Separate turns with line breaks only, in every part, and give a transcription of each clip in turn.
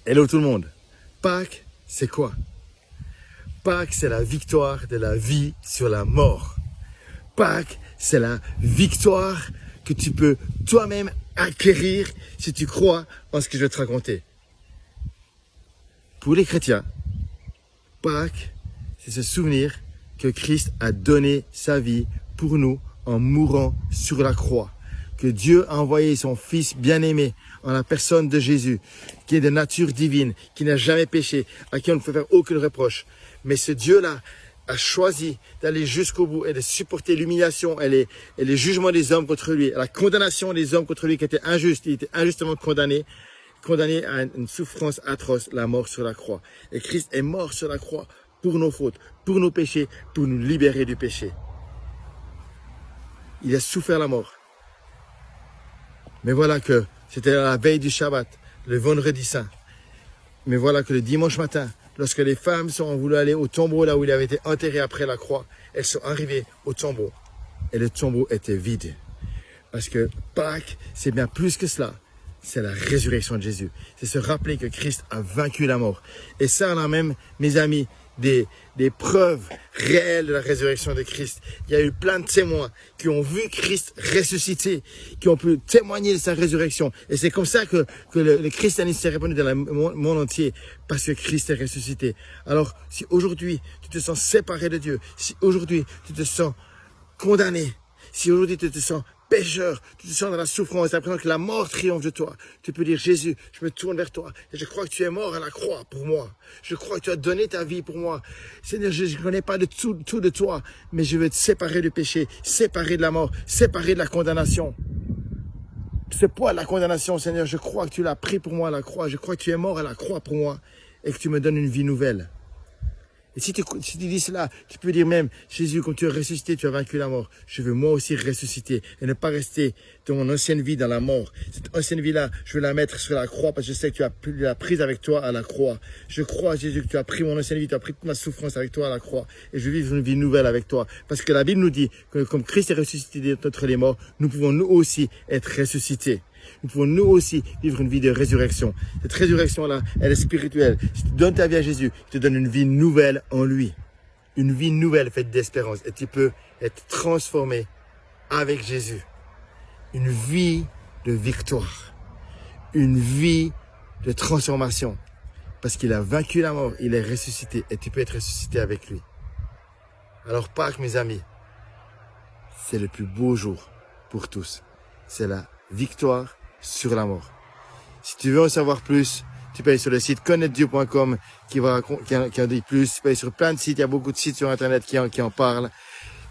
Hello tout le monde. Pâques, c'est quoi? Pâques, c'est la victoire de la vie sur la mort. Pâques, c'est la victoire que tu peux toi-même acquérir si tu crois en ce que je vais te raconter. Pour les chrétiens, Pâques, c'est se souvenir que Christ a donné sa vie pour nous en mourant sur la croix. Que Dieu a envoyé son Fils bien-aimé en la personne de Jésus, qui est de nature divine, qui n'a jamais péché, à qui on ne peut faire aucun reproche. Mais ce Dieu-là a choisi d'aller jusqu'au bout et de supporter l'humiliation et les jugements des hommes contre lui, la condamnation des hommes contre lui qui était injuste. Il était injustement condamné à une souffrance atroce, la mort sur la croix. Et Christ est mort sur la croix pour nos fautes, pour nos péchés, pour nous libérer du péché. Il a souffert la mort. Mais voilà que c'était la veille du Shabbat, le vendredi saint. Mais voilà que le dimanche matin, lorsque les femmes ont voulu aller au tombeau là où il avait été enterré après la croix, elles sont arrivées au tombeau. Et le tombeau était vide. Parce que Pâques, c'est bien plus que cela. C'est la résurrection de Jésus. C'est se rappeler que Christ a vaincu la mort. Et ça, on a même, mes amis, des preuves réelles de la résurrection de Christ. Il y a eu plein de témoins qui ont vu Christ ressusciter, qui ont pu témoigner de sa résurrection. Et c'est comme ça que le christianisme s'est répandu dans le monde entier, parce que Christ est ressuscité. Alors, si aujourd'hui tu te sens séparé de Dieu, si aujourd'hui tu te sens condamné, si aujourd'hui tu te sens pécheur, tu te sens dans la souffrance, tu as l'impression que la mort triomphe de toi, tu peux dire: Jésus, je me tourne vers toi et je crois que tu es mort à la croix pour moi. Je crois que tu as donné ta vie pour moi. Seigneur, je ne connais pas tout de toi, mais je veux te séparer du péché, séparer de la mort, séparer de la condamnation. Ce poids de la condamnation, Seigneur, je crois que tu l'as pris pour moi à la croix. Je crois que tu es mort à la croix pour moi et que tu me donnes une vie nouvelle. Et si tu dis cela, tu peux dire même: Jésus, quand tu es ressuscité, tu as vaincu la mort. Je veux moi aussi ressusciter et ne pas rester dans mon ancienne vie dans la mort. Cette ancienne vie-là, je veux la mettre sur la croix parce que je sais que tu l'as prise avec toi à la croix. Je crois, Jésus, que tu as pris mon ancienne vie, tu as pris toute ma souffrance avec toi à la croix. Et je veux vivre une vie nouvelle avec toi. Parce que la Bible nous dit que comme Christ est ressuscité d'entre les morts, nous pouvons nous aussi être ressuscités. Nous pouvons nous aussi vivre une vie de résurrection. Cette résurrection-là, elle est spirituelle. Si tu donnes ta vie à Jésus, il te donne une vie nouvelle en lui. Une vie nouvelle faite d'espérance. Et tu peux être transformé avec Jésus. Une vie de victoire. Une vie de transformation. Parce qu'il a vaincu la mort, il est ressuscité et tu peux être ressuscité avec lui. Alors Pâques, mes amis, c'est le plus beau jour pour tous. C'est la victoire sur la mort. Si tu veux en savoir plus, tu peux aller sur le site connaître-dieu.com qui en dit plus. Tu peux aller sur plein de sites, il y a beaucoup de sites sur internet qui en parlent.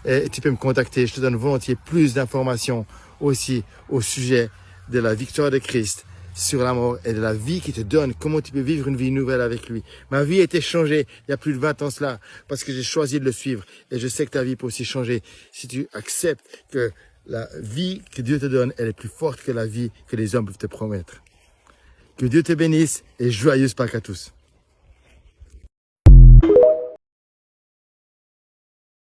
Et tu peux me contacter, je te donne volontiers plus d'informations aussi au sujet de la victoire de Christ sur la mort et de la vie qu'il te donne, comment tu peux vivre une vie nouvelle avec lui. Ma vie a été changée il y a plus de 20 ans cela, parce que j'ai choisi de le suivre. Et je sais que ta vie peut aussi changer si tu acceptes que la vie que Dieu te donne, elle est plus forte que la vie que les hommes peuvent te promettre. Que Dieu te bénisse et joyeuse Pâques à tous.